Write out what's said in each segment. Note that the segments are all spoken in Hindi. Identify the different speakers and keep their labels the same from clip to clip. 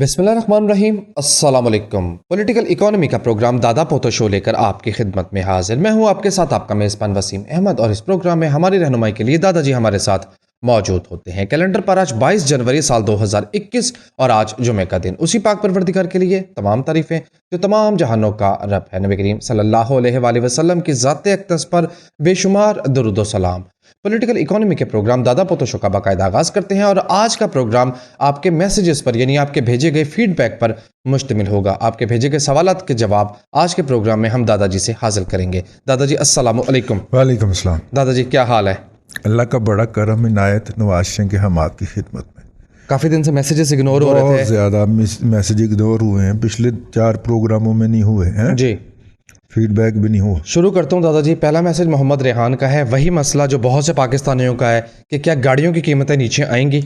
Speaker 1: बिस्मिल्लाहिर्रहमानिर्रहीम। अस्सलाम वालेकुम। पॉलिटिकल इकोनॉमी का प्रोग्राम दादा पोतो शो लेकर आपकी खिदमत में हाजिर। मैं हूं आपके साथ आपका मेज़बान वसीम अहमद और इस प्रोग्राम में हमारी रहनुमाई के लिए दादाजी हमारे साथ मौजूद होते हैं। कैलेंडर पर आज 22 जनवरी साल 2021 और आज जुमे का दिन। उसी पाक परवरदिगार के लिए तमाम तारीफ़ें जो तमाम जहानों का रब है। नबी करीम सल्लल्लाहु अलैहि वसल्लम की ज़ात अक़दस पर बेशुमार दुरूद व सलाम। पॉलिटिकल इकोनॉमी के प्रोग्राम दादा पोतो शो का बाकायदा आगाज़ करते हैं और आज का प्रोग्राम आपके मैसेजेस पर यानी आपके भेजे गए फीडबैक पर मुश्तमिल होगा। आपके भेजे गए सवालात के जवाब आज के प्रोग्राम में हम दादाजी से हासिल करेंगे। दादाजी अस्सलामु अलैकुम।
Speaker 2: वालेकुम अस्सलाम।
Speaker 1: दादाजी क्या हाल है?
Speaker 2: अल्लाह का बड़ा करम इनायत नवाज़ के हम आपकी खिदमत में।
Speaker 1: काफ़ी दिन से मैसेजेस इग्नोर हो रहे थे।
Speaker 2: बहुत ज़्यादा मैसेज इग्नोर हुए हैं, पिछले 4 प्रोग्रामों में नहीं हुए हैं
Speaker 1: जी,
Speaker 2: फीडबैक भी नहीं हुआ।
Speaker 1: शुरू करता हूँ दादाजी। पहला मैसेज मोहम्मद रेहान का है। वही मसला जो बहुत से पाकिस्तानियों का है कि क्या गाड़ियों की कीमतें नीचे आएंगी?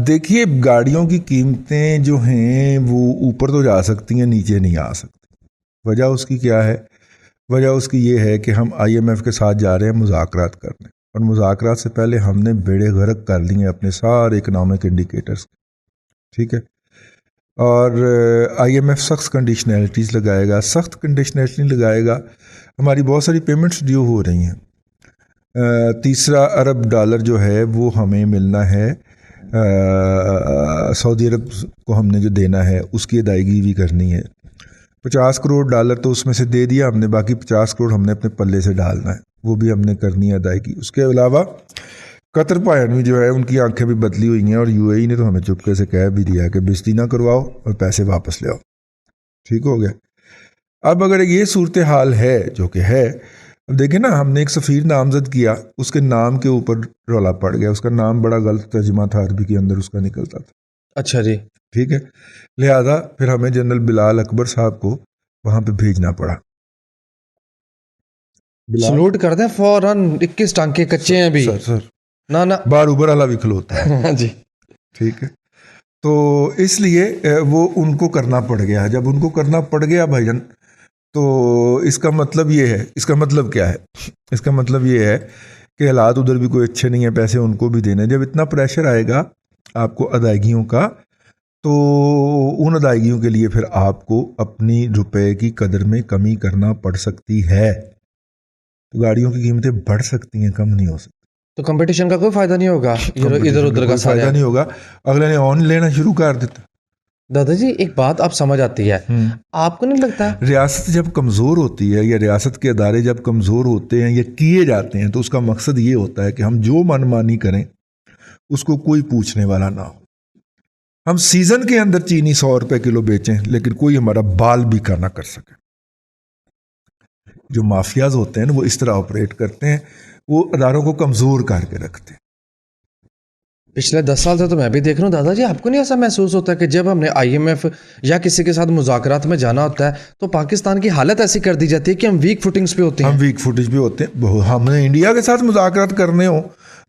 Speaker 2: देखिए, गाड़ियों की कीमतें जो हैं वो ऊपर तो जा सकती हैं, नीचे नहीं आ सकती। वजह उसकी क्या है? वजह उसकी ये है कि हम IMF के साथ जा रहे हैं मुज़ाकरात करने, और मुज़ाकरात से पहले हमने बेड़े गर्क कर लिए अपने सारे इकनॉमिक इंडिकेटर्स। ठीक है, और IMF सख्त कंडीशनैलिटीज़ लगाएगा, सख्त कंडीशनैलिटी लगाएगा। हमारी बहुत सारी पेमेंट्स ड्यू हो रही हैं। 3 अरब डॉलर जो है वो हमें मिलना है। सऊदी अरब को हमने जो देना है उसकी अदायगी भी करनी है। 50 करोड़ डॉलर तो उसमें से दे दिया हमने, बाकी 50 करोड़ हमने अपने पल्ले से डालना है, वो भी हमने करनी है अदायगी। उसके अलावा कतर पायनवी जो है उनकी आंखें भी बदली हुई हैं, और UAE ने तो हमें चुपके से कह भी दिया कि बेइज्जती ना करवाओ और पैसे वापस ले आओ। ठीक हो गया। अब अगर ये सूरत हाल है जो कि है, अब देखें ना, हमने एक सफ़ीर नामजद किया, उसके नाम के ऊपर रौला पड़ गया। उसका नाम बड़ा गलत तर्जुमा था, अरबी के अंदर उसका निकलता था।
Speaker 1: अच्छा जी।
Speaker 2: ठीक है, लिहाजा फिर हमें जनरल बिलाल अकबर साहब को वहाँ पे भेजना पड़ा।
Speaker 1: सलूट कर दें फौरन। 21 टांके कच्चे हैं अभी।
Speaker 2: सर
Speaker 1: ना ना।
Speaker 2: बार उबर वाला भी खलोता है।
Speaker 1: जी।
Speaker 2: ठीक है, तो इसलिए वो उनको करना पड़ गया। जब उनको करना पड़ गया भाईजान, तो इसका मतलब ये है, इसका मतलब क्या है? इसका मतलब ये है कि हालात उधर भी कोई अच्छे नहीं है, पैसे उनको भी देने। जब इतना प्रेशर आएगा आपको अदायगियों का, तो उन अदायगियों के लिए फिर आपको अपनी रुपए की कदर में कमी करना पड़ सकती है। तो गाड़ियों की कीमतें बढ़ सकती हैं, कम नहीं हो सकती।
Speaker 1: तो कंपटीशन का कोई फायदा नहीं होगा, इधर उधर का
Speaker 2: फायदा नहीं होगा। अगले ने ऑन लेना शुरू कर देता।
Speaker 1: दादाजी एक बात आप समझ आती है, आपको नहीं लगता
Speaker 2: रियासत जब कमज़ोर होती है या रियासत के अदारे जब कमज़ोर होते हैं या किए जाते हैं, तो उसका मकसद ये होता है कि हम जो मनमानी करें उसको कोई पूछने वाला ना हो। हम सीज़न के अंदर चीनी 100 रुपये किलो बेचें, लेकिन कोई हमारा बाल भी ना कर सके। जो माफियाज होते हैं ना, वो इस तरह ऑपरेट करते हैं, वो अदारों को कमज़ोर करके रखते हैं।
Speaker 1: पिछले 10 साल से तो मैं भी देख रहा हूँ दादाजी, आपको नहीं ऐसा महसूस होता है कि जब हमने IMF या किसी के साथ मुज़ाकरात में जाना होता है तो पाकिस्तान की हालत ऐसी कर दी जाती है कि हम वीक फुटिंग्स पे होते हैं?
Speaker 2: हम वीक फुटेज पे होते हैं। हमने इंडिया के साथ मुज़ाकरात करने हो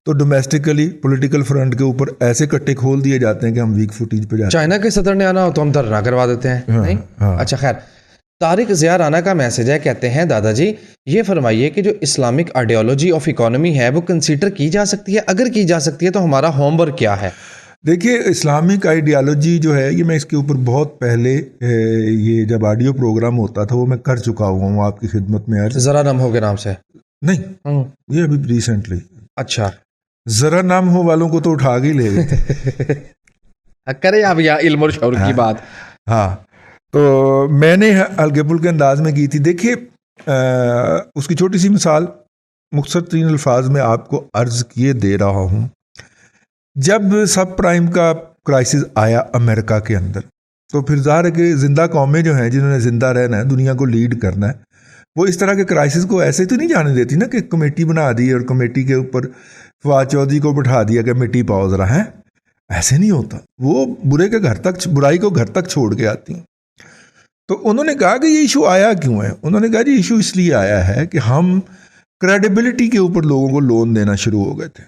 Speaker 2: तो डोमेस्टिकली पॉलिटिकल फ्रंट के ऊपर ऐसे कट्टे खोल दिए जाते हैं कि हम वीक फुटेज पे जाते हैं।
Speaker 1: चाइना के सदर ने आना हो तो हम धरना करवा देते हैं।
Speaker 2: हाँ,
Speaker 1: नहीं?
Speaker 2: हाँ।
Speaker 1: अच्छा खैर, तारिक ज़िया राना का मैसेज है। कहते हैं दादाजी ये फरमाइए कि जो इस्लामिक आइडियोलॉजी ऑफ इकोनॉमी है वो कंसीडर की जा सकती है? अगर की जा सकती है तो हमारा होमवर्क क्या है?
Speaker 2: देखिए, इस्लामिक आइडियालॉजी जो है, ये मैं इसके ऊपर बहुत पहले ये जब ऑडियो प्रोग्राम होता था वो मैं कर चुका हुआ हूँ आपकी खिदमत में। आज
Speaker 1: ज़रा नम हो के नाम से
Speaker 2: नहीं, ये अभी रिसेंटली।
Speaker 1: अच्छा,
Speaker 2: जरा नाम हो वालों को तो उठा के ले गए।
Speaker 1: करें आप यहाँ इल्म और शऊर की बात।
Speaker 2: हाँ, तो मैंने हल्के फुल्के अंदाज में की थी। देखिए, उसकी छोटी सी मिसाल मुख्तसर 3 अल्फाज में आपको अर्ज किए दे रहा हूँ। जब सब प्राइम का क्राइसिस आया अमेरिका के अंदर, तो फिर ज़ाहिर है कि जिंदा कौमें जो हैं जिन्होंने ज़िंदा रहना है, दुनिया को लीड करना है, वो इस तरह के क्राइसिस को ऐसे तो नहीं जाने देती ना कि कमेटी बना दी और कमेटी के ऊपर फवाद चौधरी को बिठा दिया कि मिट्टी पाओ ज़रा है। ऐसे नहीं होता। वो बुराई को घर तक छोड़ के आती हैं। तो उन्होंने कहा कि ये इशू आया क्यों है? उन्होंने कहा जी इशू इसलिए आया है कि हम क्रेडिबिलिटी के ऊपर लोगों को लोन देना शुरू हो गए थे।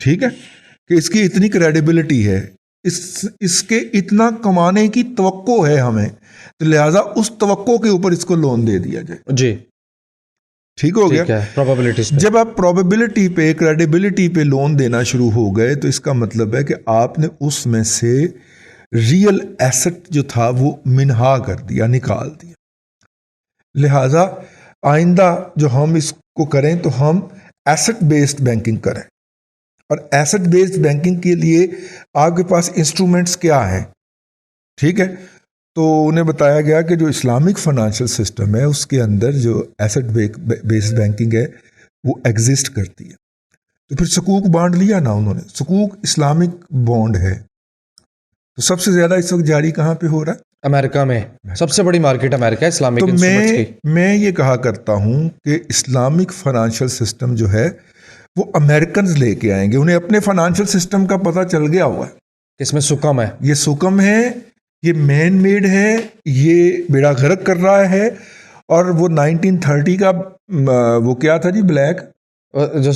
Speaker 2: ठीक है, कि इसकी इतनी क्रेडिबिलिटी है, इसके इतना कमाने की तवक्को है हमें, तो लिहाजा उस तवक्को के ऊपर इसको लोन दे दिया जाए।
Speaker 1: जी,
Speaker 2: ठीक हो गया।
Speaker 1: प्रोबेबिलिटीज पे।
Speaker 2: जब आप प्रोबेबिलिटी पे, क्रेडिबिलिटी पे लोन देना शुरू हो गए, तो इसका मतलब है कि आपने उसमें से रियल एसेट जो था वो मिनहा कर दिया, निकाल दिया। लिहाजा आइंदा जो हम इसको करें तो हम एसेट बेस्ड बैंकिंग करें, और एसेट बेस्ड बैंकिंग के लिए आपके पास इंस्ट्रूमेंट्स क्या हैं, ठीक है। तो उन्हें बताया गया कि जो इस्लामिक फाइनेंशियल सिस्टम है उसके अंदर जो एसेट बेस्ड बैंकिंग है वो एग्जिस्ट करती है। तो फिर सकूक बॉन्ड लिया ना उन्होंने, सकूक इस्लामिक बॉन्ड है। तो सबसे ज़्यादा इस वक्त जारी कहाँ पे हो रहा है?
Speaker 1: अमेरिका में। सबसे बड़ी मार्केट अमेरिका है इस्लामिक
Speaker 2: तो
Speaker 1: इंस्ट्रूमेंट्स की।
Speaker 2: मैं ये कहा करता हूँ कि इस्लामिक फाइनेंशियल सिस्टम जो है वो अमेरिकन लेके आएंगे, उन्हें अपने फाइनेंशियल सिस्टम का पता चल गया हुआ है।
Speaker 1: इसमें सुकम है,
Speaker 2: ये सुकम है, ये मैन मेड है, ये बेड़ा गर्क कर रहा है। और वो 1930 का वो क्या था जी, ब्लैक
Speaker 1: जो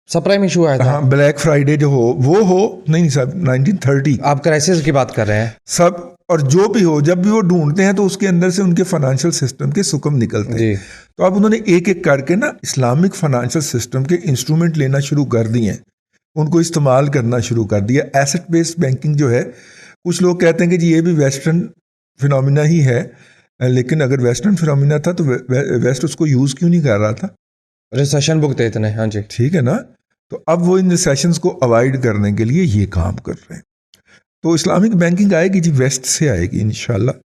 Speaker 1: सबप्राइम इशू आया था।
Speaker 2: हाँ, ब्लैक फ्राइडे जो हो वो हो, नहीं साहब 1930
Speaker 1: आप क्राइसिस की बात कर रहे हैं
Speaker 2: सब। और जो भी हो, जब भी वो ढूंढते हैं तो उसके अंदर से उनके फाइनेंशियल सिस्टम के सुकम निकलते हैं।
Speaker 1: जी।
Speaker 2: तो अब उन्होंने एक एक करके ना इस्लामिक फाइनेंशियल सिस्टम के इंस्ट्रूमेंट लेना शुरू कर दिए हैं, उनको इस्तेमाल करना शुरू कर दिया। एसेट बेस्ड बैंकिंग जो है, कुछ लोग कहते हैं कि जी ये भी वेस्टर्न फिनोमिना ही है, लेकिन अगर वेस्टर्न फिनोमिना था तो वेस्ट उसको यूज़ क्यों नहीं कर रहा था?
Speaker 1: रिसेशन बुक थे इतने। हाँ जी,
Speaker 2: ठीक है ना। तो अब वो इन रिसेशंस को अवॉइड करने के लिए ये काम कर रहे हैं। तो इस्लामिक बैंकिंग आएगी जी, वेस्ट से आएगी इंशाल्लाह।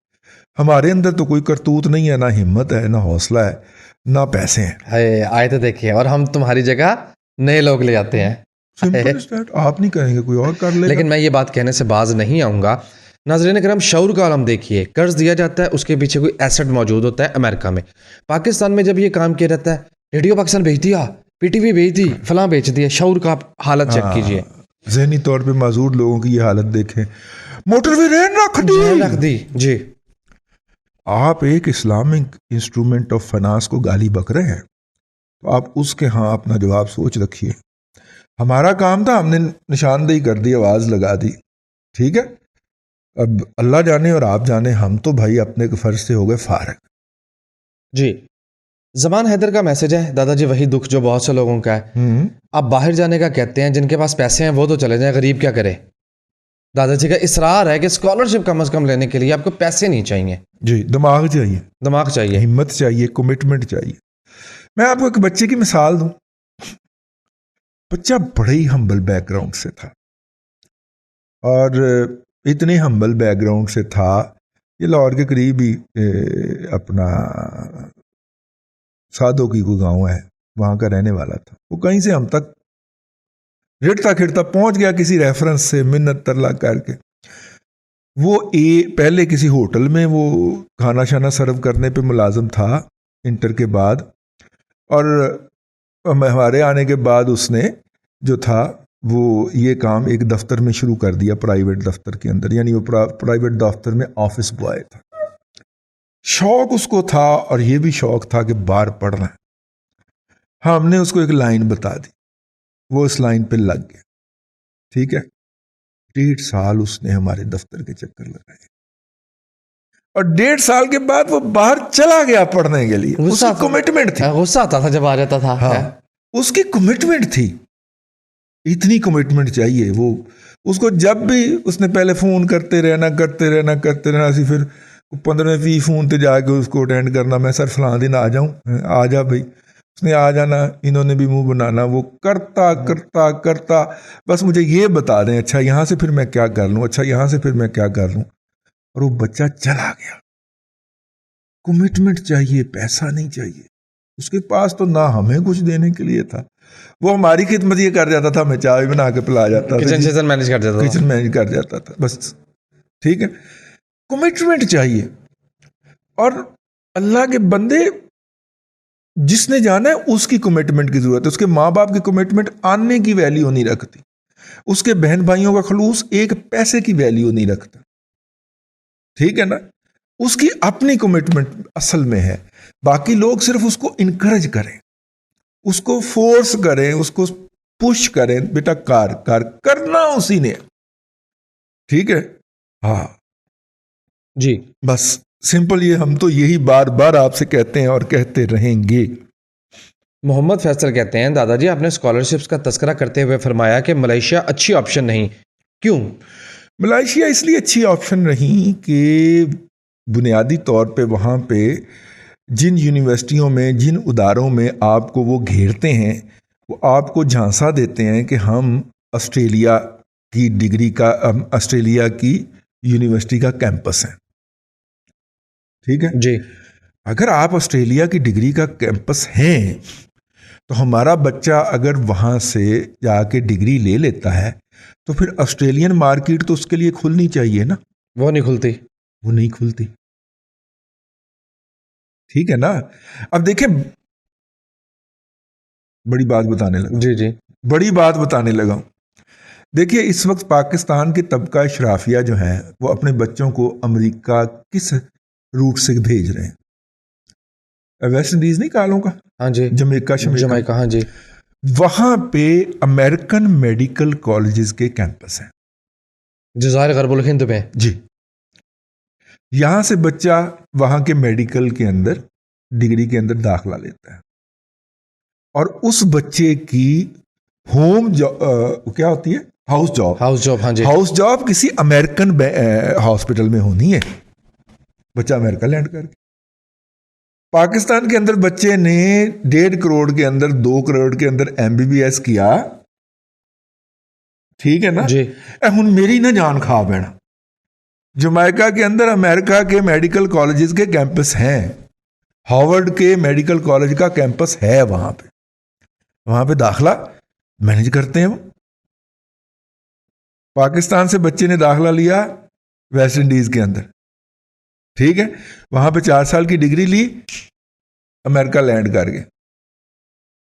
Speaker 2: हमारे अंदर तो कोई करतूत नहीं है, ना हिम्मत है, ना हौसला है, ना पैसे हैं।
Speaker 1: हाय आए तो देखिए, और हम तुम्हारी जगह नए लोग ले आते हैं।
Speaker 2: सिंपल स्टार्ट, आप नहीं करेंगे कोई और कर लेगा।
Speaker 1: लेकिन मैं ये बात कहने से बाज नहीं आऊँगा। नाज़रीन करम, शऊर का आलम देखिए, कर्ज दिया जाता है, उसके पीछे कोई एसेट मौजूद होता है। अमेरिका में, पाकिस्तान में जब ये काम किया जाता है, रेडियो पाकिस्तान भेज दिया, पीटीवी भेज दी, फलां बेच दिया। शऊर का आप हालत चेक कीजिए।
Speaker 2: ज़हनी तौर पे माजूर लोगों की ये हालत देखें। मोटरवे रेन
Speaker 1: रख दी जी।
Speaker 2: आप एक इस्लामिक इंस्ट्रूमेंट ऑफ फाइनेंस को गाली बक रहे हैं, तो आप उसके हाँ अपना जवाब सोच रखिए। हमारा काम था, हमने निशानदेही कर दी, आवाज़ लगा दी, ठीक है। अब अल्लाह जाने और आप जाने, हम तो भाई अपने फ़र्ज से हो गए फारग।
Speaker 1: जी। जमान हैदर का मैसेज है, दादाजी वही दुख जो बहुत से लोगों का है। आप बाहर जाने का कहते हैं, जिनके पास पैसे हैं वो तो चले जाएं, गरीब क्या करे। दादाजी का इसरार है कि स्कॉलरशिप कम से कम लेने के लिए आपको पैसे नहीं चाहिए
Speaker 2: जी, दिमाग चाहिए,
Speaker 1: दिमाग चाहिए,
Speaker 2: हिम्मत चाहिए, कमिटमेंट चाहिए। मैं आपको एक बच्चे की मिसाल दूं। बच्चा बड़े ही हम्बल बैकग्राउंड से था, और इतने हम्बल बैकग्राउंड से था, ये लाहौर के करीब ही अपना सादों की कोई गाँव है, वहाँ का रहने वाला था। वो कहीं से हम तक रिड़ता खिड़ता पहुँच गया किसी रेफरेंस से, मिन्नत तरला करके। वो पहले किसी होटल में वो खाना शाना सर्व करने पे मुलाजिम था इंटर के बाद, और हमारे आने के बाद उसने जो था वो ये काम एक दफ्तर में शुरू कर दिया, प्राइवेट दफ्तर के अंदर, यानी वो प्राइवेट दफ्तर में ऑफिस बॉय था। शौक उसको था, और ये भी शौक था कि बाहर पढ़ना है। हमने उसको एक लाइन बता दी, वो उस लाइन पे लग गया, ठीक है। 1.5 साल उसने हमारे दफ्तर के चक्कर लगाए, और 1.5 साल के बाद वो बाहर चला गया पढ़ने के लिए। उसकी कमिटमेंट थी।
Speaker 1: गुस्सा आता था जब आ जाता था।
Speaker 2: हाँ, उसकी कमिटमेंट थी, इतनी कमिटमेंट चाहिए वो उसको। जब भी उसने पहले फ़ोन करते रहना सी, फिर 15-20 फ़ोन ते जाके उसको अटेंड करना। मैं सर फलां दिन आ जाऊँ, आ जा भाई। उसने आ जाना, इन्होंने भी मुंह बनाना। वो करता करता करता बस मुझे ये बता दें, अच्छा यहाँ से फिर मैं क्या कर लूँ, अच्छा यहाँ से फिर मैं क्या कर लूँ। और वो बच्चा चला गया। कमिटमेंट चाहिए, पैसा नहीं चाहिए। उसके पास तो ना हमें कुछ देने के लिए था, वो हमारी खिदमत ये कर जाता था, हमें चाय बना के पिला जाता था,
Speaker 1: किचन मैनेज कर जाता था,
Speaker 2: किचन मैनेज कर जाता था, बस। ठीक है, कमिटमेंट चाहिए। और अल्लाह के बंदे, जिसने जाना है उसकी कमिटमेंट की जरूरत है। उसके माँ बाप की कमिटमेंट आने की वैल्यू नहीं रखती, उसके बहन भाइयों का खलूस एक पैसे की वैल्यू नहीं रखता, ठीक है ना। उसकी अपनी कमिटमेंट असल में है। बाकी लोग सिर्फ उसको इनकरेज करें, उसको फोर्स करें, उसको पुश करें, बेटा कार करना उसी ने, ठीक है। हाँ
Speaker 1: जी,
Speaker 2: बस सिंपल ये, हम तो यही बार बार आपसे कहते हैं और कहते रहेंगे।
Speaker 1: मोहम्मद फैसल कहते हैं, दादाजी आपने स्कॉलरशिप्स का तस्करा करते हुए फरमाया कि मलेशिया अच्छी ऑप्शन नहीं, क्यों?
Speaker 2: मलेशिया इसलिए अच्छी ऑप्शन रही कि बुनियादी तौर पे वहाँ पे जिन यूनिवर्सिटियों में, जिन उदारों में आपको वो घेरते हैं, वो आपको झांसा देते हैं कि हम ऑस्ट्रेलिया की डिग्री का, ऑस्ट्रेलिया की यूनिवर्सिटी का कैंपस है। ठीक है
Speaker 1: जी।
Speaker 2: अगर आप ऑस्ट्रेलिया की डिग्री का कैंपस हैं तो हमारा बच्चा अगर वहाँ से जाके डिग्री ले लेता है तो फिर ऑस्ट्रेलियन मार्केट तो उसके लिए खुलनी चाहिए ना,
Speaker 1: वो नहीं खुलती।
Speaker 2: वो नहीं खुलती। ठीक है ना। अब देखें, बड़ी बात बताने लगा,
Speaker 1: जी जी।
Speaker 2: बड़ी बात बताने लगा हूं। देखिए इस वक्त पाकिस्तान के तबका शराफिया जो है वो अपने बच्चों को अमेरिका किस रूट से भेज रहे हैं? वेस्ट इंडीज नहीं, कालों का,
Speaker 1: हाँ जी।
Speaker 2: जमैका शमैका,
Speaker 1: जमैका, हाँ जी।
Speaker 2: वहां पे अमेरिकन मेडिकल कॉलेजेस के कैंपस हैं
Speaker 1: जज़ायर गरबुल हिंद में।
Speaker 2: जी। यहां से बच्चा वहां के मेडिकल के अंदर, डिग्री के अंदर दाखला लेता है और उस बच्चे की होम जॉब क्या होती है? House job.
Speaker 1: हाउस जॉब, हाँ जी।
Speaker 2: हाउस जॉब किसी अमेरिकन हॉस्पिटल में होनी है। बच्चा अमेरिका लैंड करके, पाकिस्तान के अंदर बच्चे ने 1.5 करोड़ के अंदर, 2 करोड़ के अंदर MBBS किया। ठीक है ना
Speaker 1: जी।
Speaker 2: हुन मेरी ना जान खा बैना, जमैका के अंदर अमेरिका के मेडिकल कॉलेजेस के कैंपस हैं, हार्वर्ड के मेडिकल कॉलेज का कैंपस है वहां पे दाखला मैनेज करते हैं वो। पाकिस्तान से बच्चे ने दाखला लिया वेस्ट इंडीज के अंदर, ठीक है, वहां पे 4 साल की डिग्री ली, अमेरिका लैंड कर गए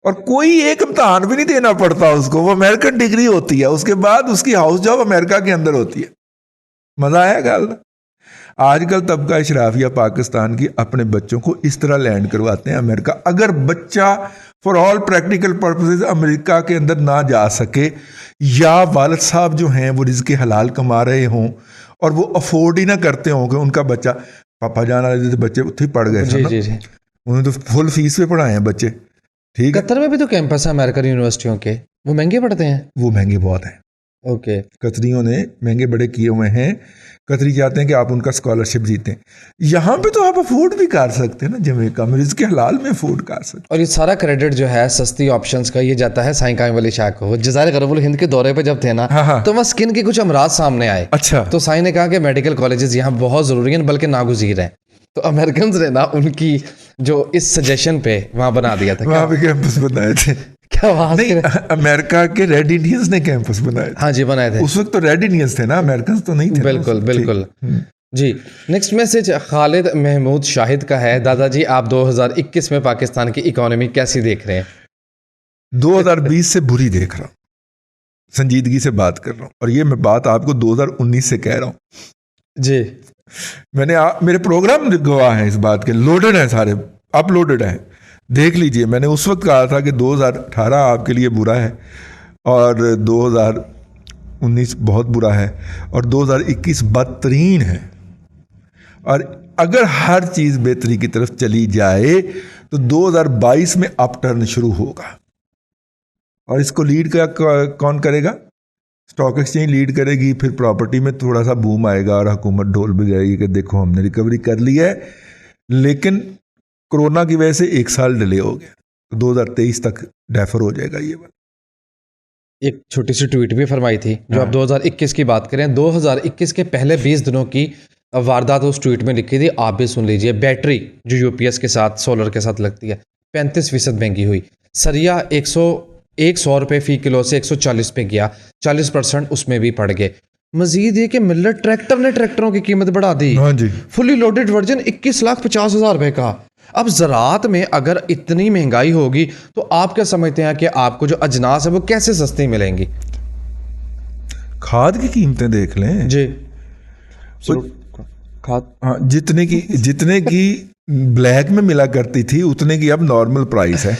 Speaker 2: और कोई एक इम्तहान भी नहीं देना पड़ता उसको, वो अमेरिकन डिग्री होती है, उसके बाद उसकी हाउस जॉब अमेरिका के अंदर होती है। मजा आया गल। आजकल तबका शराफिया पाकिस्तान की अपने बच्चों को इस तरह लैंड करवाते हैं अमेरिका। अगर बच्चा for all practical purposes America के अंदर ना जा सके, या वालिद साहब जो हैं वो रिज़्क़ हलाल कमा रहे हों और वो अफोर्ड ही ना करते हों कि उनका बच्चा, पापा जान वाले जो बच्चे उत्थे पढ़ गए
Speaker 1: जी जी जी।
Speaker 2: उन्होंने तो फुल फीस पे पढ़ाए हैं बच्चे। ठीक है,
Speaker 1: कतर में भी तो कैंपस है अमेरिकन यूनिवर्सिटियों के, वो महंगे पड़ते हैं।
Speaker 2: वो महंगे बहुत हैं।
Speaker 1: ओके।
Speaker 2: कतरियों ने महंगे बड़े किए हुए हैं। कतरी चाहते हैं कि आप उनका स्कॉलरशिप जीतें। यहाँ पे तो आप अफोर्ड भी कर सकते हैं ना, जमैका में रिज़्क़ हलाल में अफोर्ड कर सकते हैं।
Speaker 1: और ये सारा क्रेडिट जो है सस्ती ऑप्शंस का ये जाता है साईं कायम अली शाह को। जज़ायर गरबुल हिंद के दौरे पे जब थे ना,
Speaker 2: हाँ।
Speaker 1: तो वहाँ स्किन के कुछ अमराज सामने आए।
Speaker 2: अच्छा,
Speaker 1: तो साईं ने कहा कि मेडिकल कॉलेजेस यहाँ बहुत ज़रूरी हैं, बल्कि नागुज़ीर हैं। तो अमेरिकन ने ना उनकी जो इस सजेशन पे वहाँ बना दिया था।
Speaker 2: वहाँ पे कैंपस बनाए थे।
Speaker 1: क्या बात
Speaker 2: नहीं, अमेरिका के रेड इंडियंस ने कैंपस बनाए थे।
Speaker 1: हाँ जी, बनाए थे।
Speaker 2: उस वक्त तो रेड इंडियंस थे ना, अमेरिकन तो नहीं थे।
Speaker 1: बिल्कुल बिल्कुल जी। नेक्स्ट मैसेज खालिद महमूद शाहिद का है। दादाजी आप 2021 में पाकिस्तान की इकोनॉमी कैसी देख रहे हैं?
Speaker 2: 2020 से बुरी देख रहा हूँ, संजीदगी से बात कर रहा हूँ, और ये मैं बात आपको 2019 से कह रहा हूँ
Speaker 1: जी।
Speaker 2: मैंने मेरे प्रोग्राम गवाह हैं इस बात के, लोडेड हैं सारे, अपलोडेड हैं, देख लीजिए। मैंने उस वक्त कहा था कि 2018 आपके लिए बुरा है और 2019 बहुत बुरा है और 2021 बदतरीन है, और अगर हर चीज़ बेहतरी की तरफ चली जाए तो 2022 में अपटर्न शुरू होगा। और इसको लीड कौन करेगा? स्टॉक एक्सचेंज लीड करेगी, फिर प्रॉपर्टी में थोड़ा सा बूम आएगा और हुकूमत ढोल बजाएगी कि देखो हमने रिकवरी कर ली है। लेकिन कोरोना की वजह से 1 साल डिले हो गया, तो 2023 तक डेफर हो जाएगा ये बात।
Speaker 1: एक छोटी सी ट्वीट भी फरमाई थी जो आप 2021 की बात करें, 2021 के पहले 20 दिनों की वारदात उस ट्वीट में लिखी थी, आप भी सुन लीजिए। बैटरी जो यूपीएस के साथ, सोलर के साथ लगती है, 35% महंगी हुई। सरिया 100 रुपये फी किलो से 140 पे गया, 40% उसमें भी पड़ गए। मजीद ये कि मिलर ट्रैक्टर ने ट्रैक्टरों की कीमत बढ़ा दी।
Speaker 2: हाँ जी,
Speaker 1: फुली लोडेड वर्जन 21,50,000 रुपए का। अब ज़राअत में अगर इतनी महंगाई होगी तो आप क्या समझते हैं कि आपको जो अजनास है वो कैसे सस्ती मिलेंगी?
Speaker 2: खाद की कीमतें देख लें
Speaker 1: जी।
Speaker 2: खाद, हाँ, जितने की ब्लैक में मिला करती थी उतने की अब नॉर्मल प्राइस है।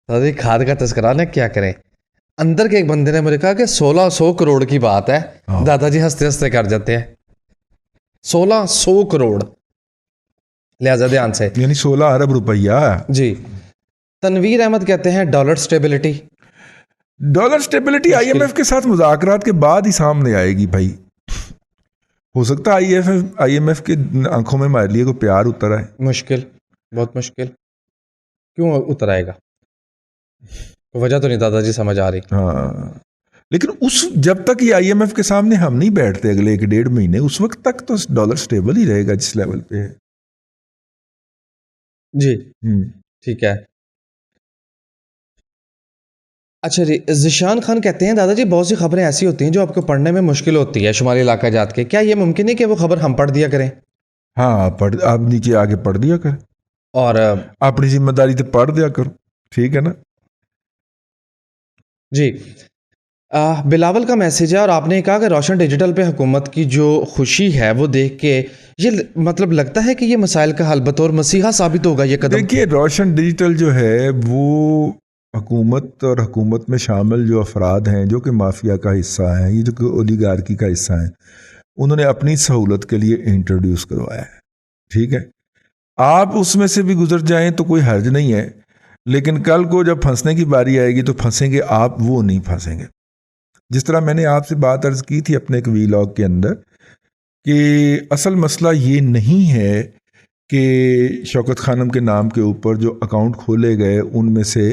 Speaker 1: दादी खाद का तस्करा ना क्या करें। अंदर के एक बंदे ने मुझे कहा कि 1600 करोड़ की बात है। दादाजी हंसते हंसते कर जाते हैं 1600 करोड़, लिहाजा ध्यान से,
Speaker 2: यानी 16 अरब रुपया
Speaker 1: जी। तनवीर अहमद कहते हैं डॉलर स्टेबिलिटी
Speaker 2: IMF के साथ मुज़ाकरात के बाद ही सामने आएगी भाई। हो सकता है IMF के आंखों में हमारे लिए कोई प्यार उतर आए।
Speaker 1: मुश्किल, बहुत मुश्किल। क्यों उतर आएगा? वजह तो नहीं दादाजी समझ आ रही।
Speaker 2: हाँ, लेकिन जब तक ये IMF के सामने हम नहीं बैठते अगले 1-1.5 महीने, उस वक्त तक तो डॉलर स्टेबल ही रहेगा जिस लेवल पे है।
Speaker 1: जी ठीक है। अच्छा जी, ज़िशान खान कहते हैं दादाजी बहुत सी खबरें ऐसी होती हैं जो आपको पढ़ने में मुश्किल होती है शुमाली इलाका जात के, क्या ये मुमकिन है कि वो खबर हम पढ़ दिया करें?
Speaker 2: हाँ, आप नीचे आके पढ़ दिया कर,
Speaker 1: और
Speaker 2: अपनी जिम्मेदारी तो पढ़ दिया करो, ठीक है ना।
Speaker 1: जी बिलावल का मैसेज है और आपने कहा कि रोशन डिजिटल पे हुकूमत की जो खुशी है वो देख के ये मतलब लगता है कि ये मसाइल का हल बतौर मसीहा साबित होगा ये कदम।
Speaker 2: देखिए, रोशन डिजिटल जो है वो हुकूमत और हुकूमत में शामिल जो अफराद हैं जो कि माफिया का हिस्सा हैं, ये जो कि ओलिगार्की का हिस्सा हैं, उन्होंने अपनी सहूलत के लिए इंट्रोड्यूस करवाया है, ठीक है। आप उसमें से भी गुजर जाएं तो कोई हर्ज नहीं है, लेकिन कल को जब फंसने की बारी आएगी तो फंसेंगे आप, वो नहीं फंसेंगे। जिस तरह मैंने आपसे बात अर्ज की थी अपने एक वीलॉग के अंदर कि असल मसला ये नहीं है कि शौकत खानम के नाम के ऊपर जो अकाउंट खोले गए उनमें से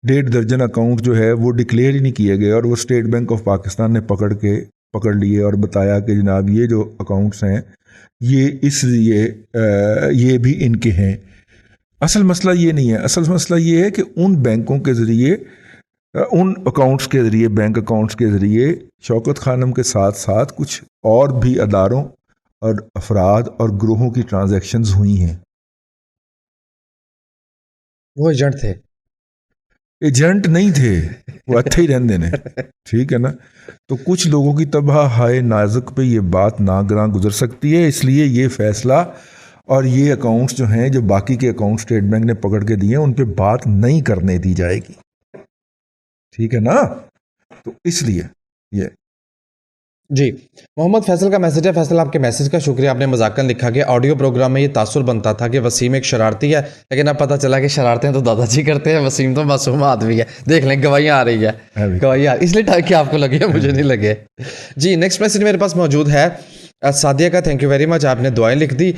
Speaker 2: 1.5 दर्जन अकाउंट जो है वो डिक्लेयर ही नहीं किए गए और वो स्टेट बैंक ऑफ पाकिस्तान ने पकड़ लिए और बताया कि जनाब ये जो अकाउंट्स हैं ये इसलिए ये भी इनके हैं। असल मसला ये नहीं है, असल मसला ये है कि उन बैंकों के ज़रिए, उन अकाउंट्स के ज़रिए, बैंक अकाउंट्स के ज़रिए शौकत खानम के साथ साथ कुछ और भी अदारों और अफराद और ग्रोहों की ट्रांजैक्शंस हुई हैं।
Speaker 1: वो एजेंट थे?
Speaker 2: एजेंट नहीं थे, वो अच्छे ही रहने ने, ठीक है ना। तो कुछ लोगों की तबाह हाय नाजुक पे ये बात नागरां गुजर सकती है, इसलिए ये फैसला और ये अकाउंट्स जो हैं, जो बाकी के अकाउंट स्टेट बैंक ने पकड़ के दिए हैं, उन पे बात नहीं करने दी जाएगी, ठीक है ना। तो इसलिए ये
Speaker 1: जी मोहम्मद फैसल का मैसेज है। फैसल आपके मैसेज का शुक्रिया, आपने मजाकन लिखा कि ऑडियो प्रोग्राम में ये तासुर बनता था कि वसीम एक शरारती है, लेकिन अब पता चला कि शरारतें तो दादाजी करते हैं, वसीम तो मासूम आदमी है। देख लें गवाहियाँ आ रही है, गवाहियाँ इसलिए टाइप कि आपको लगे, मुझे नहीं लगे। जी नेक्स्ट मैसेज मेरे पास मौजूद है सादिया का, थैंक यू वेरी मच, आपने दुआएं लिख दी।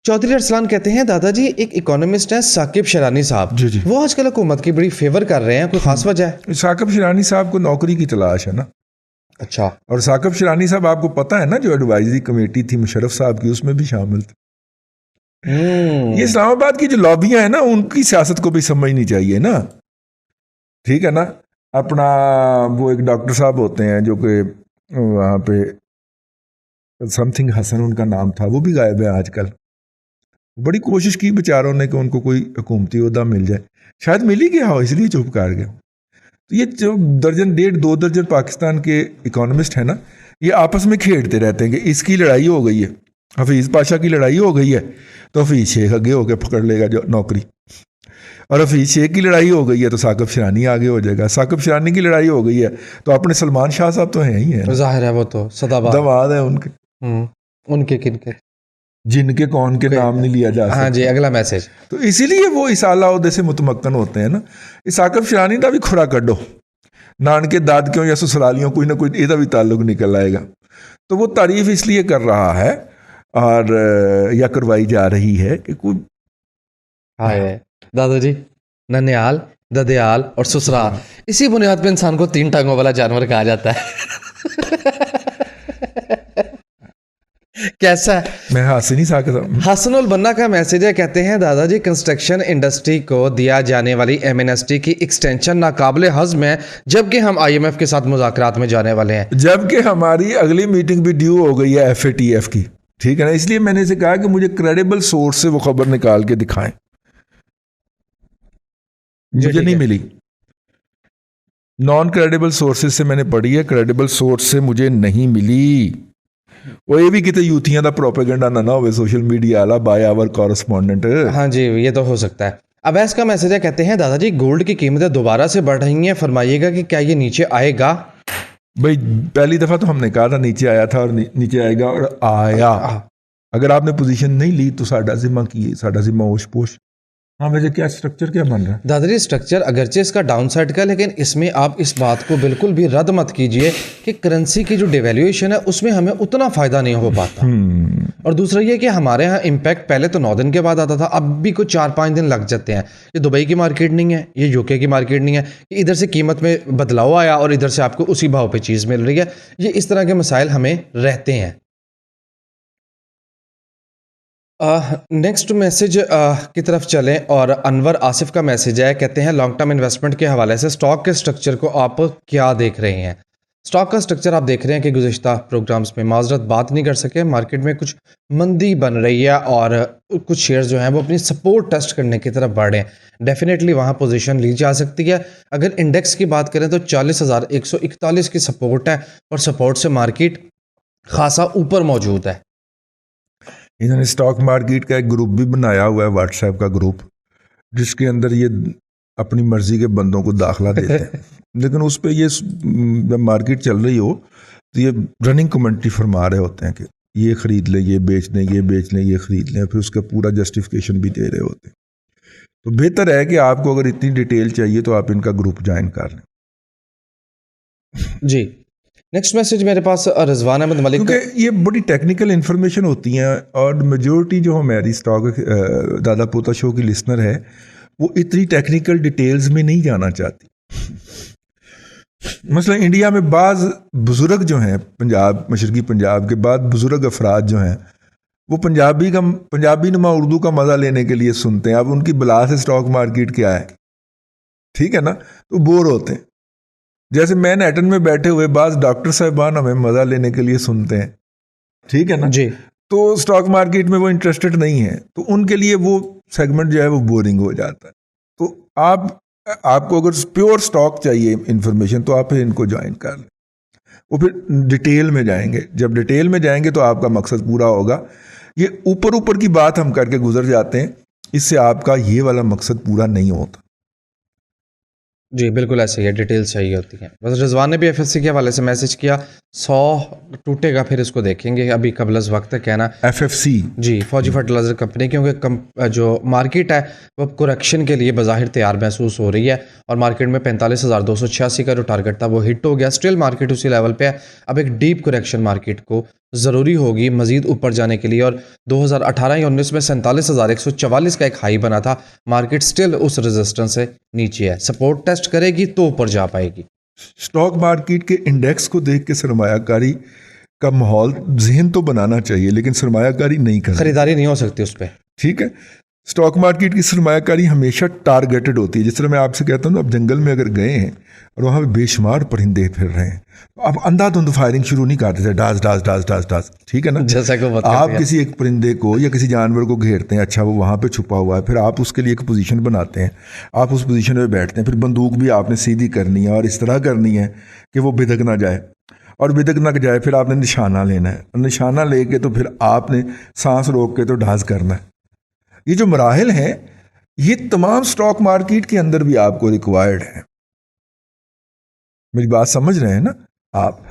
Speaker 1: चौधरी अरसलान कहते हैं दादाजी एक इकोनॉमिस्ट है साकिब शरानी साहब,
Speaker 2: जी।
Speaker 1: वो आजकल हुकूमत की बड़ी फेवर कर रहे हैं, कोई खास वजह है?
Speaker 2: साकिब शरानी साहब को नौकरी की तलाश है ना।
Speaker 1: अच्छा,
Speaker 2: और साकिब शरानी साहब आपको पता है ना, जो एडवाइजरी कमेटी थी मुशर्रफ साहब की, उसमें भी शामिल थे। ये इस्लामाबाद की जो लॉबियां हैं ना, उनकी सियासत को भी समझनी चाहिए ना, ठीक है ना। अपना वो एक डॉक्टर साहब होते हैं जो कि वहाँ पे समथिंग हसन उनका नाम था, वो भी गायब है आजकल। बड़ी कोशिश की बेचारों ने कि उनको कोई हुकूमती ओहदा मिल जाए, शायद मिल ही गया हो, इसलिए चुप कर गए। तो ये जो 1.5-2 दर्जन पाकिस्तान के इकोनॉमिस्ट हैं ना, ये आपस में खेड़ते रहते हैं कि इसकी लड़ाई हो गई है, हफीज़ पाशा की लड़ाई हो गई है तो हफीज़ शेख आगे होकर पकड़ लेगा जो नौकरी, और हफीज़ शेख की लड़ाई हो गई है तो साकिब शरानी आगे हो जाएगा, साकिब शरानी की लड़ाई हो गई है तो अपने सलमान शाह साहब तो हैं ही हैं,
Speaker 1: जाहिर है वो तो सदाबहार
Speaker 2: दमाद है उनके,
Speaker 1: उनके किनके,
Speaker 2: जिनके कौन के नाम नहीं लिया जा सकता।
Speaker 1: हाँ जी, अगला मैसेज।
Speaker 2: तो इसीलिए वो इस आला ओहदे से मुतमक्कन होते हैं ना। इस साकिब शरानी का भी खुरा कड्डो, नानके दादकियों या ससुरालियों कोई ना कोई ਇਹਦਾ भी ताल्लुक निकल आएगा। तो वो तारीफ इसलिए कर रहा है और या करवाई जा रही है कि कोई
Speaker 1: हाय दादाजी, ननियाल, ददयाल और ससुराल, इसी बुनियाद पे इंसान को 3 टांगों वाला जानवर कहा जाता है। कैसा है?
Speaker 2: मैं हंस नहीं सकता।
Speaker 1: हसनुल बन्ना का मैसेज है, कहते हैं दादाजी कंस्ट्रक्शन इंडस्ट्री को दिया जाने वाली एमएनएसटी की एक्सटेंशन नाकाबिले हज़्म है, जबकि हम IMF के साथ मुज़ाकरात में जाने वाले हैं,
Speaker 2: जबकि हमारी अगली मीटिंग भी ड्यू हो गई है FATF की, ठीक है ना। इसलिए मैंने इसे कहा कि मुझे क्रेडिबल सोर्स से वो खबर निकाल के दिखाएं, मुझे नहीं मिली। नॉन क्रेडिबल सोर्सेज से मैंने पढ़ी है, क्रेडिबल सोर्स से मुझे नहीं मिली। वो ये भी कितने यूथियां का प्रोपेगेंडा ना हो सोशल मीडिया वाला बाय आवर कॉरेस्पॉन्डेंट।
Speaker 1: हाँ जी, ये तो हो सकता है। अवैस का मैसेज है, कहते हैं दादाजी गोल्ड की कीमतें दोबारा से बढ़ रही हैं, फरमाइएगा कि क्या ये नीचे आएगा?
Speaker 2: भाई पहली दफ़ा तो हमने कहा था नीचे आया था और नीचे आएगा और आया। अगर आपने पोजीशन नहीं ली तो साडा जिम्मा की, साडा जिम्मा ओश पोश। हाँ, वैसे क्या स्ट्रक्चर क्या बन रहा है?
Speaker 1: दादाजी स्ट्रक्चर अगरचे इसका डाउन साइड का, लेकिन इसमें आप इस बात को बिल्कुल भी रद्द मत कीजिए कि करेंसी की जो डिवैल्यूएशन है उसमें हमें उतना फ़ायदा नहीं हो पाता। और दूसरा ये कि हमारे यहाँ इम्पैक्ट पहले तो 9 दिन के बाद आता था, अब भी कुछ 4-5 दिन लग जाते हैं। ये दुबई की मार्केट नहीं है, ये यूके की मार्केट नहीं है कि इधर से कीमत में बदलाव आया और इधर से आपको उसी भाव पे चीज़ मिल रही है। ये इस तरह के मसाइल हमें रहते हैं। नेक्स्ट मैसेज की तरफ चलें और अनवर आसिफ का मैसेज है। कहते हैं लॉन्ग टर्म इन्वेस्टमेंट के हवाले से स्टॉक के स्ट्रक्चर को आप क्या देख रहे हैं? स्टॉक का स्ट्रक्चर आप देख रहे हैं कि गुज़िश्ता प्रोग्राम्स में माजरत बात नहीं कर सके, मार्केट में कुछ मंदी बन रही है और कुछ शेयर्स जो हैं वो अपनी सपोर्ट टेस्ट करने की तरफ बढ़ रहे हैं। डेफिनेटली वहाँ पोजीशन ली जा सकती है। अगर इंडेक्स की बात करें तो 40,141 की सपोर्ट है और सपोर्ट से मार्केट खासा ऊपर मौजूद है।
Speaker 2: इन्होंने स्टॉक मार्केट का एक ग्रुप भी बनाया हुआ है, व्हाट्सएप का ग्रुप, जिसके अंदर ये अपनी मर्जी के बंदों को दाखला देते हैं। लेकिन उस पर ये जब मार्केट चल रही हो तो ये रनिंग कमेंट्री फरमा रहे होते हैं कि ये खरीद लें, ये बेच लें, ये बेच लें, ये खरीद लें, फिर उसका पूरा जस्टिफिकेशन भी दे रहे होते हैं। तो बेहतर है कि आपको अगर इतनी डिटेल चाहिए तो आप इनका ग्रुप ज्वाइन कर लें।
Speaker 1: जी, नेक्स्ट मैसेज मेरे पास रिजवान अहमद मलिक का।
Speaker 2: क्योंकि ये बड़ी टेक्निकल इन्फॉर्मेशन होती हैं और मेजोरिटी जो हमारी स्टॉक दादा पोता शो की लिसनर है वो इतनी टेक्निकल डिटेल्स में नहीं जाना चाहती। मसलन इंडिया में बाज़ बुज़ुर्ग जो हैं, पंजाब, मशरकी पंजाब के बाद बुज़ुर्ग अफराद जो हैं वो पंजाबी नुमा उर्दू का मज़ा लेने के लिए सुनते हैं। अब उनकी बला से स्टॉक मार्केट क्या है, ठीक है ना, तो बोर होते हैं। जैसे मैनहट्टन में बैठे हुए बाज़ डॉक्टर साहबान हमें मज़ा लेने के लिए सुनते हैं, ठीक है ना
Speaker 1: जी।
Speaker 2: तो स्टॉक मार्केट में वो इंटरेस्टेड नहीं है, तो उनके लिए वो सेगमेंट जो है वो बोरिंग हो जाता है। तो आपको अगर प्योर स्टॉक चाहिए इंफॉर्मेशन तो आप फिर इनको ज्वाइन कर लें। वो फिर डिटेल में जाएंगे, जब डिटेल में जाएंगे तो आपका मकसद पूरा होगा। ये ऊपर ऊपर की बात हम करके गुजर जाते हैं, इससे आपका ये वाला मकसद पूरा नहीं होता।
Speaker 1: जी बिल्कुल ऐसे ही है, डिटेल्स चाहिए होती हैं। बस रिजवान ने भी एफएससी के हवाले से मैसेज किया, 100 टूटेगा फिर इसको देखेंगे, अभी कबल वक्त है कहना।
Speaker 2: एफएफसी
Speaker 1: जी, फौजी फर्टिलाइजर कंपनी, क्योंकि जो मार्केट है वो करेक्शन के लिए बाहिर तैयार महसूस हो रही है और मार्केट में 45,286 का जो टारगेट था वो हिट हो गया। स्टिल मार्केट उसी लेवल पे है। अब एक डीप करेक्शन मार्केट को ज़रूरी होगी मज़ीद ऊपर जाने के लिए और 2018 या 19 में 47,144 का एक हाई बना था। मार्केट स्टिल उस रेजिस्टेंस से नीचे है, सपोर्ट टेस्ट करेगी तो ऊपर जा पाएगी।
Speaker 2: स्टॉक मार्केट के इंडेक्स को देख के सरमायाकारी का माहौल जहन तो बनाना चाहिए, लेकिन सरमायाकारी नहीं करना,
Speaker 1: खरीदारी नहीं हो सकती उस पर।
Speaker 2: ठीक है। स्टॉक मार्केट की सरमायाकारी हमेशा टारगेटेड होती है। जिस तरह मैं आपसे कहता हूँ ना, आप जंगल में अगर गए हैं और वहाँ पे बेशुमार परिंदे फिर रहे हैं, तो आप अंधाधुंध फायरिंग शुरू नहीं करते थे, dance dance dance dance dance, ठीक है ना।
Speaker 1: जैसा कि
Speaker 2: आप किसी एक परिंदे को या किसी जानवर को घेरते हैं, अच्छा वो वहाँ पे छुपा हुआ है, फिर आप उसके लिए एक पोजीशन बनाते हैं, आप उस पोजीशन में बैठते हैं, फिर बंदूक भी आपने सीधी करनी है और इस तरह करनी है कि वो बिदक ना जाए, और बिदक ना जाए फिर आपने निशाना लेना है, और निशाना लेके तो फिर आपने सांस रोक के तो ढास करना है। ये जो मराहिल हैं ये तमाम स्टॉक मार्केट के अंदर भी आपको रिक्वायर्ड है। मेरी बात समझ रहे हैं ना आप?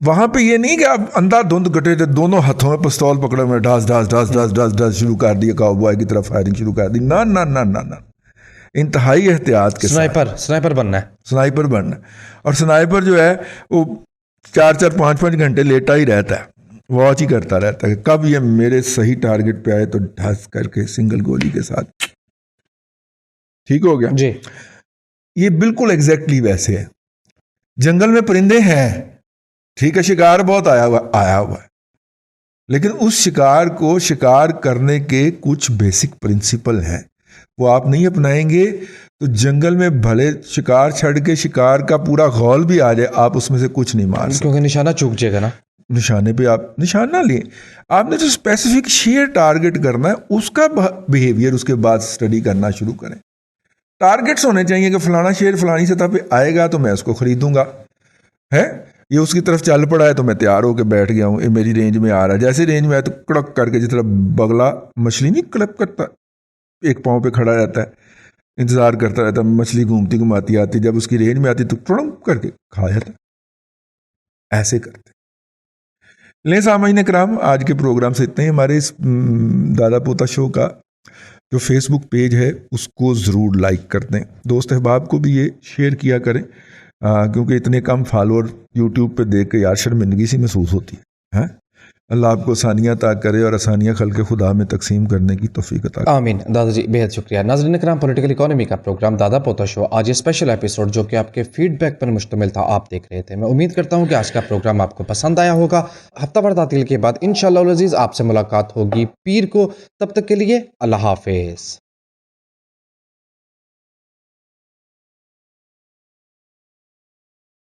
Speaker 2: वहां पे ये नहीं कि आप अंधाधुंध गटे दोनों हाथों में पिस्तौल पकड़े हुए ढास ढास ढास ढास ढास ढास शुरू कर दिया, काउबॉय की तरफ फायरिंग शुरू कर दी। ना ना ना ना ना, इंतहाई एहतियात के साथ
Speaker 1: स्नाइपर बनना है,
Speaker 2: स्नाइपर बनना है। और स्नाइपर जो है वो 4-4 5-5 घंटे लेटा ही रहता है, वॉच ही करता रहता है, कब ये मेरे सही टारगेट पे आए तो ढस करके सिंगल गोली के साथ ठीक हो गया
Speaker 1: जी।
Speaker 2: ये बिल्कुल एग्जैक्टली वैसे है। जंगल में परिंदे हैं, ठीक है, शिकार बहुत आया हुआ है, लेकिन उस शिकार को शिकार करने के कुछ बेसिक प्रिंसिपल हैं, वो आप नहीं अपनाएंगे तो जंगल में भले शिकार छड़ के शिकार का पूरा गौल भी आ जाए, आप उसमें से कुछ नहीं मार सकते,
Speaker 1: क्योंकि निशाना चूक जाएगा ना।
Speaker 2: निशाने पे आप निशाना लिए, आपने जो स्पेसिफिक शेयर टारगेट करना है उसका बिहेवियर उसके बाद स्टडी करना शुरू करें। टारगेट्स होने चाहिए कि फलाना शेयर फलानी सतह पे आएगा तो मैं उसको खरीदूंगा, है ये उसकी तरफ चल पड़ा है तो मैं तैयार होकर बैठ गया हूँ, ये मेरी रेंज में आ रहा है। जैसे रेंज में आए तो कड़क करके, जिस तरह बगला मछली नहीं कड़क करता, एक पाँव पे खड़ा रहता है, इंतजार करता रहता है, मछली घूमती घुमाती आती, जब उसकी रेंज में आती तो तुड़ंग करके खा जाता, ऐसे करते। ले सामाइन कराम, आज के प्रोग्राम से इतने ही। हमारे इस दादा पोता शो का जो फेसबुक पेज है उसको ज़रूर लाइक कर दें। दोस्त अहबाब को भी ये शेयर किया करें, क्योंकि इतने कम फॉलोअर यूट्यूब पे देख के यार शर्मिंदगी सी महसूस होती है। अल्लाह आपको आसानियाँ अता करे और आसानियाँ खल्क़ खुदा में तकसीम करने की तौफीक अता करे।
Speaker 1: आमीन। दादाजी बेहद शुक्रिया। नाज़रीन इकराम, पॉलिटिकल इकोनॉमी का प्रोग्राम दादा पोता शो आज ये स्पेशल एपिसोड जो कि आपके फीडबैक पर मुश्तमिल था, आप देख रहे थे। मैं उम्मीद करता हूँ कि आज का प्रोग्राम आपको पसंद आया होगा। हफ्ता भर तातील के बाद इंशाअल्लाह अज़ीज़ आपसे मुलाकात होगी पीर को। तब तक के लिए अल्लाह हाफिज़।